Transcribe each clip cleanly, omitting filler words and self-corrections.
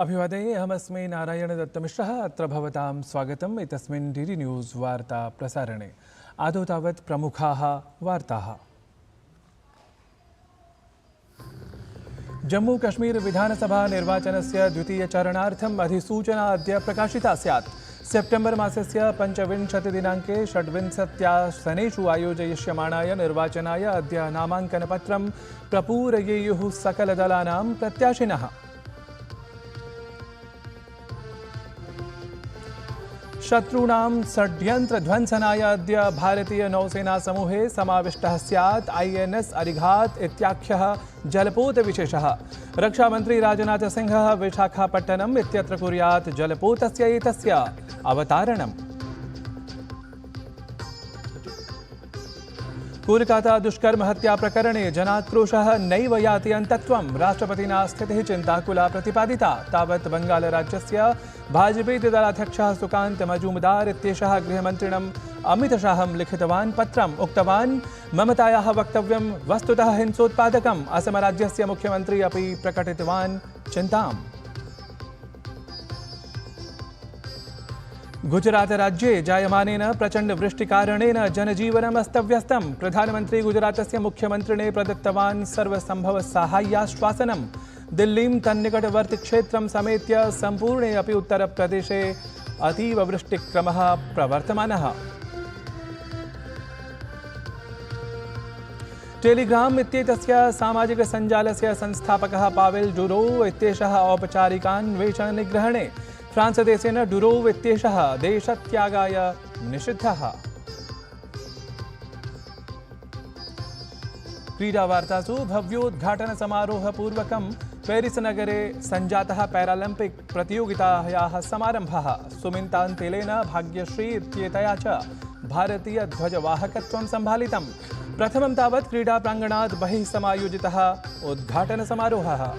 अभिवादये अहमस्मि नारायणदत्तमिश्रः। अत्र भवतां स्वागतम् एतस्मिन् डीडी न्यूज़ वार्ता प्रसारणे। आदौ तावत् प्रमुखाः वार्ताः। जम्मू कश्मीर विधानसभा निर्वाचनस्य द्वितीयचरणार्थम् अधिसूचना अद्य प्रकाशिता स्यात्। सेप्टेम्बर् मासस्य 25 दिनाङ्के 26 आयोजयिष्यमाणाय निर्वाचनाय अद्य नामाङ्कनपत्रं प्रपूरयेयुः सकलदलानां प्रत्याशिनः। शत्रूणां षड्यन्त्रध्वंसनाय अद्य भारतीय नौसेना समूहे समाविष्टः स्यात् INS अरिघात् इत्याख्यः जलपोतविशेषः। रक्षामन्त्री राजनाथ सिंहः विशाखापट्टनम् इत्यत्र कुर्यात् जलपोतस्य एतस्य अवतारणम्। कोलकाता दुष्कर्म हत्या प्रकरणे जनाक्रोशः नैव याति अन्तत्वम्। राष्ट्रपतिना स्थितिः चिन्ताकुला प्रतिपादिता। तावत् बंगालराज्यस्य भाजपेति दलाध्यक्षः सुकान्त मजूमदार इत्येषः गृहमन्त्रिणम् अमितशाहं लिखितवान् पत्रम्। उक्तवान् ममतायाः वक्तव्यं वस्तुतः हिंसोत्पादकम्। असमराज्यस्य मुख्यमन्त्री अपि प्रकटितवान् चिन्ताम्। गुजरात राज्ये जायमानेन प्रचण्ड वृष्टिकारणेन जनजीवनम् अस्तव्यस्तम्। प्रधानमन्त्री गुजरातस्य मुख्यमन्त्रिणे प्रदत्तवान् सर्वसम्भव साहाय्याश्वासनम्। दिल्लीं तन्निकटवर्ति क्षेत्रं समेत्य सम्पूर्णे अपि उत्तरप्रदेशे अतीव वृष्टिक्रमः प्रवर्तमानः। टेलीग्राम इत्येतस्य सामाजिकसञ्जालस्य संस्थापकः पावेल डुरोव इत्येषः औपचारिकान्वेषणनिग्रहणे। फ्रांसदेशेन डुरोव इत्येषः देशत्यागाय निषिद्धः। क्रीडावार्तासु भव्योद्घाटनसमारोहपूर्वकं पेरिस नगरे सञ्जातः पैरालम्पिक प्रतियोगितायाः समारम्भः। सुमिन्तान्तेलेन भाग्यश्री इत्येतया च भारतीयध्वजवाहकत्वं सम्भालितम्। प्रथमं तावत् क्रीडाप्राङ्गणात् बहिः समायोजितः उद्घाटनसमारोहः।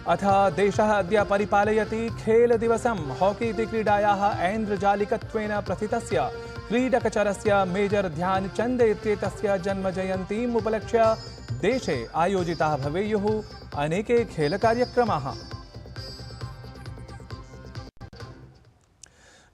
अथ देशः अद्य परिपालयति खेलदिवसं। हॉकी इति क्रीडायाः ऐन्द्रजालिकत्वेन प्रथितस्य क्रीडकचरस्य मेजर ध्यानचन्द इत्येतस्य जन्मजयन्तीम् उपलक्ष्य देशे आयोजिताः भवेयुः अनेके खेलकार्यक्रमाः।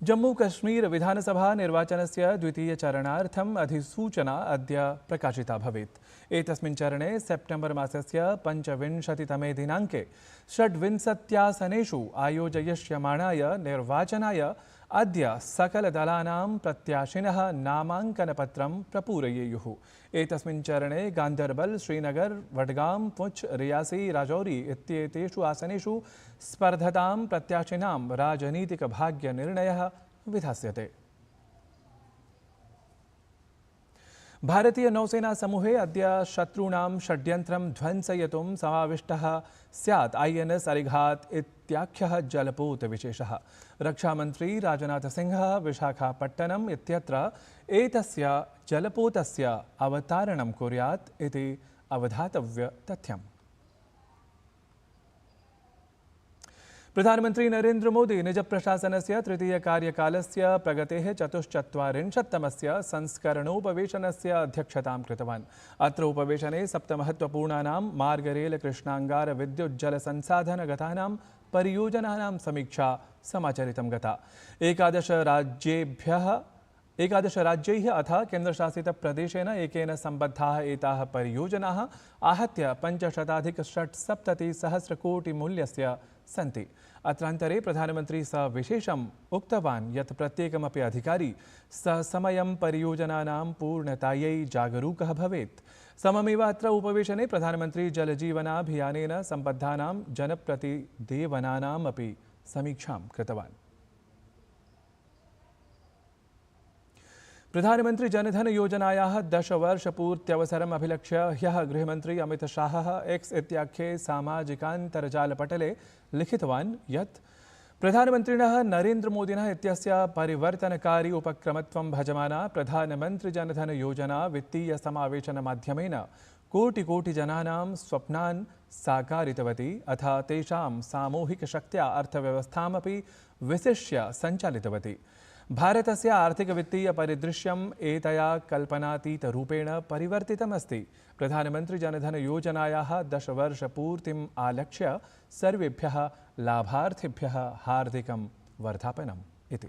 जम्मू कश्मीर विधानसभा निर्वाचनस्य द्वितीयचरणार्थम् अधिसूचना अद्य प्रकाशिता भवेत्। एतस्मिन् चरणे सेप्टेम्बर् मासस्य 25 दिनाङ्के 26 आसनेषु आयोजयिष्यमाणाय निर्वाचनाय अद्य सकलदलानां प्रत्याशिनः नामाङ्कनपत्रं प्रपूरयेयुः। एतस्मिन् चरणे गान्दरबल, श्रीनगर, वडगाम, पुंछ, रियासी, राजौरी इत्येतेषु आसनेषु स्पर्धतां प्रत्याशिनां राजनीतिकभाग्यनिर्णयः विधास्यते। भारतीय नौसेना समूहे अद्य शत्रूणां षड्यन्त्रं ध्वंसयितुं समाविष्टः स्यात् INS अरिघात् इत्याख्यः जलपोतविशेषः। रक्षामन्त्री राजनाथ सिंहः विशाखापट्टनम् इत्यत्र एतस्य जलपोतस्य अवतारणं कुर्यात् इति अवधातव्यतथ्यम्। प्रधानमन्त्री नरेन्द्र मोदी निजप्रशासनस्य तृतीयकार्यकालस्य प्रगतेः 44तमस्य संस्करणोपवेशनस्य अध्यक्षतां कृतवान्। अत्र उपवेशने सप्तमहत्त्वपूर्णानां मार्गरेल, कृष्णाङ्गार, विद्युज्जलसंसाधनगतानां परियोजनानां समीक्षा समाचरितं गता। 11 राज्यैः अथ केन्द्रशासितप्रदेशेन एकेन सम्बद्धाः एताः परियोजनाः आहत्य 500,670 कोटिमूल्यस्य सन्ति। अत्रान्तरे प्रधानमन्त्री सविशेषम् उक्तवान् यत् प्रत्येकमपि अधिकारी समयं परियोजनानां पूर्णतायै जागरूकः भवेत्। सममेव अत्र उपवेशने प्रधानमन्त्री जलजीवनाभियानेन सम्बद्धानां जनप्रतिदेवनानाम् अपि समीक्षां कृतवान्। प्रधानमंत्री जनधन योजनायाः 10 वर्षपूर्त्यवसरम् अभिलक्ष्य ह्यः गृहमन्त्री अमितशाहः X इत्याख्ये सामाजिकान्तर्जालपटले लिखितवान् यत् प्रधानमन्त्रिणः नरेन्द्रमोदिनः इत्यस्य परिवर्तनकारी उपक्रमत्वं भजमाना प्रधानमन्त्री जनधन योजना वित्तीय समावेशनमाध्यमेन कोटिजनानां स्वप्नान् साकारितवती अथ तेषां सामूहिकशक्त्या अर्थव्यवस्थामपि विशिष्य सञ्चालितवती। भारतस्य आर्थिकवित्तीयपरिदृश्यम् एतया कल्पनातीतरूपेण परिवर्तितमस्ति। प्रधानमन्त्री जनधन योजनायाः 10 वर्षपूर्तिम् आलक्ष्य सर्वेभ्यः लाभार्थिभ्यः हार्दिकं वर्धापनम् इति।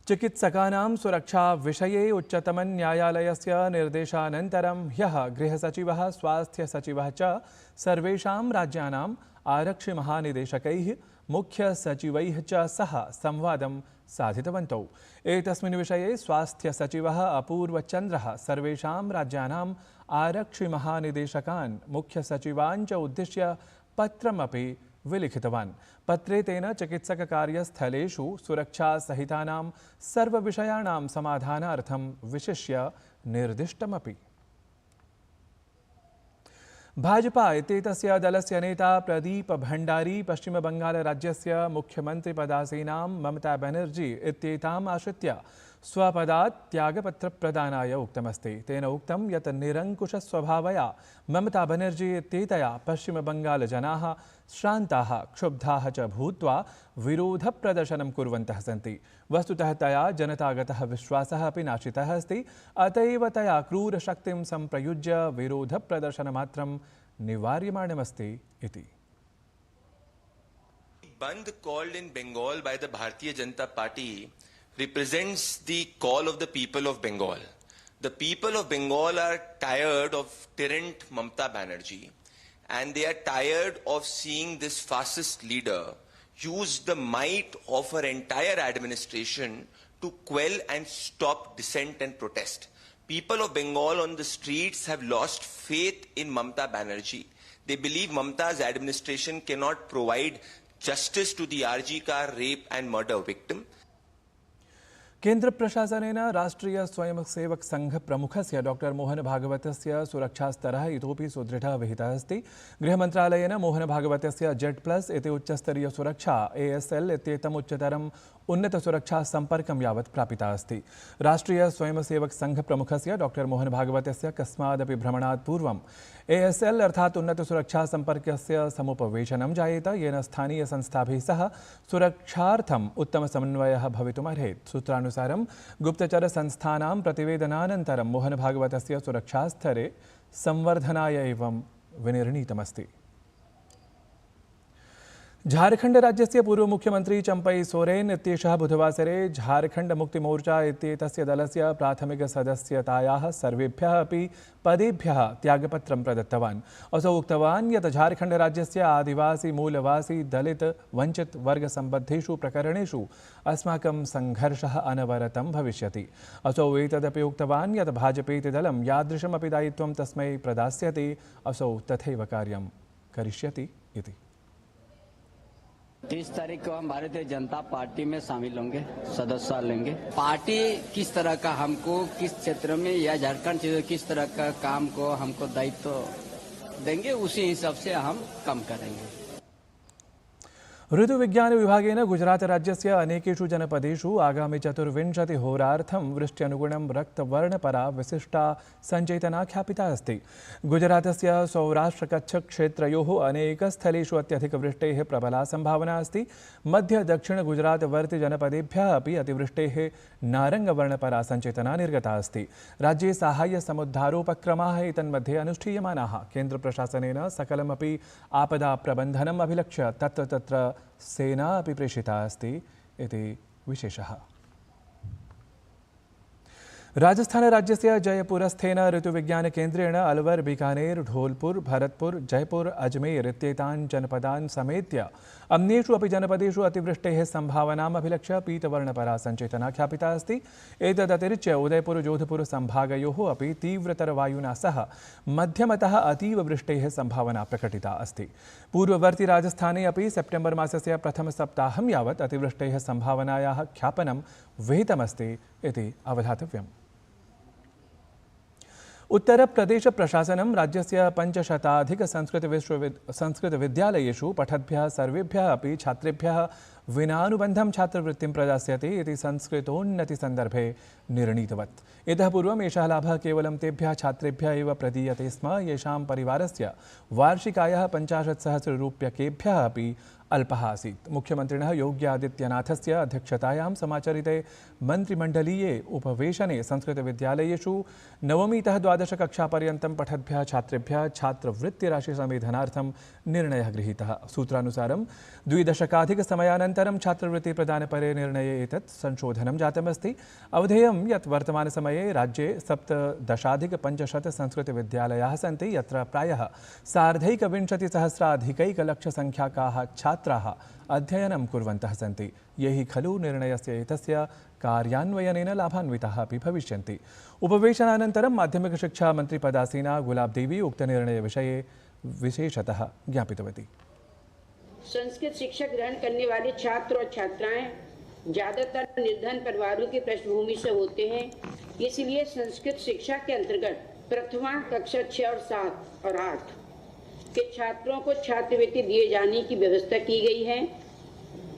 चिकित्सकानां सुरक्षा विषये उच्चतमन्यायालयस्य निर्देशानन्तरं ह्यः गृहसचिवः स्वास्थ्यसचिवः च सर्वेषां राज्यानाम् आरक्षिमहानिदेशकैः मुख्यसचिवैः च सह संवादं साधितवन्तौ। एतस्मिन् विषये स्वास्थ्यसचिवः अपूर्वचन्द्रः सर्वेषां राज्यानाम् आरक्षिमहानिदेशकान् मुख्यसचिवान् च उद्दिश्य पत्रमपि विलिखितवान्। पत्रे तेन चिकित्सककार्यस्थलेषु सुरक्षासहितानां सर्वविषयाणां समाधानार्थं विशिष्य निर्दिष्टमपि। भाजपा इत्येतस्य दलस्य नेता प्रदीप भण्डारी पश्चिमबङ्गालराज्यस्य मुख्यमन्त्रिपदासीनां ममता बनर्जी इत्येताम् आश्रित्य स्वपदात् त्यागपत्रप्रदानाय उक्तमस्ति। तेन उक्तं यत् निरङ्कुशस्वभावया ममता बनर्जी इत्येतया पश्चिमबङ्गालजनाः श्रान्ताः क्षुब्धाः च भूत्वा विरोधप्रदर्शनं कुर्वन्तः सन्ति। वस्तुतः तया जनतागतः विश्वासः अपि नाशितः अस्ति। अत एव तया क्रूरशक्तिं सम्प्रयुज्य विरोधप्रदर्शनमात्रं निवार्यमाणमस्ति इति। Bandh called in Bengal by the Bharatiya Janata Party represents the call of the people of Bengal. The people of Bengal are tired of tyrant Mamata Banerjee, and they are tired of seeing this fascist leader use the might of her entire administration to quell and stop dissent and protest. People of Bengal on the streets have lost faith in Mamata Banerjee. They believe Mamata's administration cannot provide justice to the RG Kar rape and murder victim. केन्द्र प्रशासनेन राष्ट्रीय Swayamsevak Sangh प्रमुखस्य doctor Mohan भागवतस्य सुरक्षास्तरः इतोपि सुदृढः विहितः अस्ति। गृहमन्त्रालयेन Mohan भागवतस्य Z+ इति उच्चस्तरीय सुरक्षा ASL इत्येतम् उच्चतरम् उन्नतसुरक्षा सम्पर्कं यावत् प्रापिता अस्ति। राष्ट्रीय स्वयंसेवक संघ प्रमुखस्य डॉक्टर मोहन भागवतस्य कस्मादपि भ्रमणात् पूर्वं ASL अर्थात् उन्नतसुरक्षा सम्पर्कस्य समुपवेशनं जायेत, येन स्थानीयसंस्थाभिः सह सुरक्षार्थम् उत्तमसमन्वयः भवितुमर्हेत्। सूत्रानुसारं गुप्तचरसंस्थानां प्रतिवेदनानन्तरं मोहन भागवतस्य सुरक्षास्तरे संवर्धनाय एवं विनिर्णीतमस्ति। झारखंड राज्यस्य पूर्व मुख्यमंत्री चंपई सोरेन इत्येषः बुधवासरे झारखंड मुक्ति मोर्चा इत्येतस्य दलस्य प्राथमिक सदस्यतायाः सर्वेभ्यः अपि पदेभ्यः त्यागपत्रं प्रदत्तवान्। असौ उक्तवान् यत् झारखंड राज्यस्य आदिवासी मूलवासी दलित वंचित वर्ग सम्बद्धेषु प्रकरणेषु अस्माकं संघर्षः अनवरतं भविष्यति। असौ एतदपि उक्तवान् यत् भाजपेति दलं यादृशमपि दायित्वं तस्मै प्रदास्यति, असौ तथैव कार्यं करिष्यति इति। 30 तारीख को हम भारतीय जनता पार्टी में शामिल होंगे, सदस्य लेंगे। पार्टी किस तरह का हमको किस क्षेत्र में या झारखंड क्षेत्र किस तरह का काम को हमको दायित्व देंगे, उसी हिसाब से हम काम करेंगे। ऋतुविज्ञान विभागेन गुजरात राज्यस्य अनेकेषु जनपदेषु आगामि 24 होरार्थं वृष्ट्यनुगुणं रक्तवर्णपरा विशिष्टा सञ्चेतना ख्यापिता अस्ति। गुजरातस्य सौराष्ट्र-कच्छ क्षेत्रयोः अनेकस्थलेषु अत्यधिकवृष्टेः प्रबला सम्भावना अस्ति। मध्य दक्षिण गुजरातवर्ति जनपदेभ्यः अपि अतिवृष्टेः नारङ्गवर्णपरा सञ्चेतना निर्गता अस्ति। राज्ये साहाय्य समुद्धारोपक्रमाः एतन्मध्ये अनुष्ठीयमानाः। केन्द्रप्रशासनेन सकलमपि आपदा प्रबन्धनम् अभिलक्ष्य तत्र तत्र सेना अपि प्रेषिता अस्ति इति विशेषः। राजस्थान राज्यस्य जयपुरस्थेन ऋतुविज्ञान केन्द्रेण अलवर, बीकानेर, धौलपुर, भरतपुर, जयपुर, अजमेर इत्येतान् जनपदान् समेत्य अन्येषु अपि जनपदेषु अतिवृष्टेः सम्भावनाम् अभिलक्ष्य पीतवर्णपरा सञ्चेतना ख्यापिता अस्ति। एतदतिरिच्य उदयपुर, जोधपुर सम्भागयोः अपि तीव्रतरवायुना सह मध्यमतः अतीववृष्टेः सम्भावना प्रकटिता अस्ति। पूर्ववर्ति राजस्थाने अपि सेप्टेम्बर् मासस्य प्रथमसप्ताहं यावत् अतिवृष्टेः सम्भावनायाः ख्यापनं विहितमस्ति इति अवधातव्यम्। उत्तरप्रदेश प्रशासनं राज्यस्य 500 संस्कृतविद्यालयेषु पठद्भ्यः सर्वेभ्यः अपि छात्रेभ्यः विनानुबन्धं छात्रवृत्तिं प्रदास्यति इति संस्कृतोन्नतिसन्दर्भे निर्णीतवत्। इतः पूर्वम् एषः लाभः केवलं तेभ्यः छात्रेभ्यः एव प्रदीयते स्म येषां परिवारस्य वार्षिकायः 50,000 अपि अल्पः आसीत्। मुख्यमन्त्रिणः योगी आदित्यनाथस्य अध्यक्षतायां समाचरिते मन्त्रिमण्डलीये उपवेशने संस्कृतविद्यालयेषु नवमीतः 12कक्षापर्यन्तं पठद्भ्यः छात्रेभ्यः छात्रवृत्तिराशिसमेधनार्थं निर्णयः गृहीतः। सूत्रानुसारं 2 दशकाधिकसमयानन्तरं छात्रवृत्तिप्रदानपरे निर्णये एतत् संशोधनं जातमस्ति। अवधेयं यत् वर्तमानसमये राज्ये 17,500 संस्कृतविद्यालयाः सन्ति, यत्र प्रायः 1,20,000-संख्याकाः छात्राः अध्ययनं कुर्वन्तः सन्ति। ये हि खलु निर्णयस्य एतस्य कार्यान्वयनेन लाभान्विताः अपि भविष्यन्ति। उपवेशनानन्तरं माध्यमिकशिक्षा मन्त्रिपदासीना गुलाबदेवी उक्तनिर्णयविषये विशेषतः ज्ञापितवती। संस्कृत शिक्षा ग्रहण करने वाले छात्र और छात्राएं ज्यादातर निर्धन परिवारों की पृष्ठभूमि से होते हैं, इसलिए संस्कृत शिक्षा के अंतर्गत प्रथमा कक्षा 6 और 7 और 8 के छात्रों को छात्रवृत्ति दिए जाने की व्यवस्था की गई है।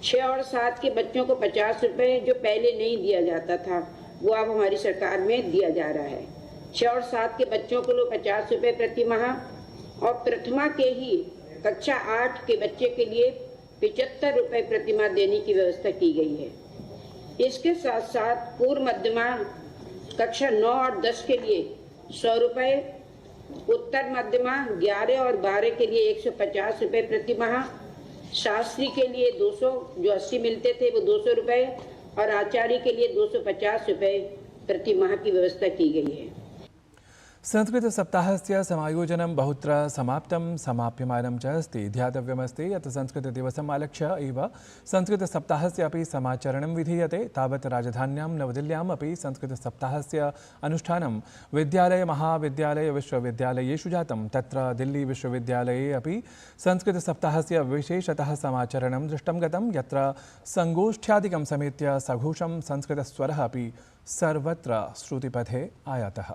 6 और 7 के बच्चों को 50 रुपए जो पहले नहीं दिया जाता था, वो अब हमारी सरकार में दिया जा रहा है। 6 और 7 के बच्चों को 50 रुपए प्रति माह और प्रथमा के ही कक्षा 8 के बच्चे के लिए 75 रुपए प्रति माह देने की व्यवस्था की गई है। इसके साथ साथ पूर्व मध्यमा कक्षा 9 और 10 के लिए 100 रुपए, उत्तर मध्यमा 11 और 12 के लिए 150 रुपए प्रति माह, शास्त्री के लिए 200 जो 80 मिलते थे वो 200 रुपए और आचार्य के लिए 250 रुपए प्रति माह की व्यवस्था की गई है। संस्कृतसप्ताहस्य समायोजनं बहुत्र समाप्तं समाप्यमानं च अस्ति। ध्यातव्यमस्ति यत् संस्कृतदिवसम् आलक्ष्य एव संस्कृतसप्ताहस्य अपि समाचरणं विधीयते। तावत् राजधान्यां नवदिल्ल्याम् अपि संस्कृतसप्ताहस्य अनुष्ठानं विद्यालय महाविद्यालय विश्वविद्यालयेषु जातं। तत्र दिल्ली विश्वविद्यालये अपि संस्कृतसप्ताहस्य विशेषतः समाचरणं दृष्टं गतं, यत्र सङ्गोष्ठ्यादिकं समेत्य सघोषं संस्कृतस्वरः अपि सर्वत्र श्रुतिपथे आयातः।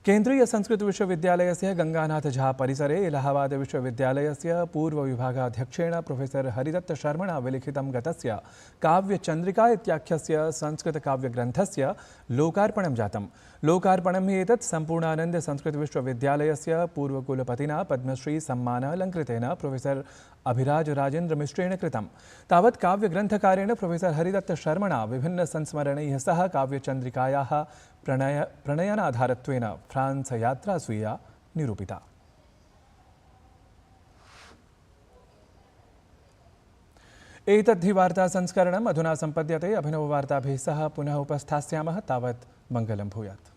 केन्द्रीय संस्कृत विश्वविद्यालयस्य गंगानाथ झा परिसरे इलाहाबाद विश्वविद्यालयस्य पूर्वविभागाध्यक्षेण प्रोफेसर हरिदत्त शर्मणा विलिखितं गतस्य काव्यचन्द्रिका इत्याख्यस्य संस्कृतकाव्यग्रन्थस्य लोकार्पणं जातम्। लोकार्पणं हि एतत् सम्पूर्णानन्द संस्कृतविश्वविद्यालयस्य पूर्वकुलपतिना पद्मश्री सम्मानालङ्कृतेन प्रोफेसर अभिराज राजेन्द्र मिश्रेण कृतं। तावत् काव्यग्रन्थकारेण प्रोफेसर हरिदत्त शर्मणा विभिन्नसंस्मरणैः सह काव्यचन्द्रिकायाः प्रणयनाधारत्वेन फ्रांस यात्रा स्वीया निरूपिता। एतद्धि वार्ता संस्करणम् अधुना सम्पद्यते। अभिनववार्ताभिः सह पुनः उपस्थास्यामः। तावत् मङ्गलं भूयात्।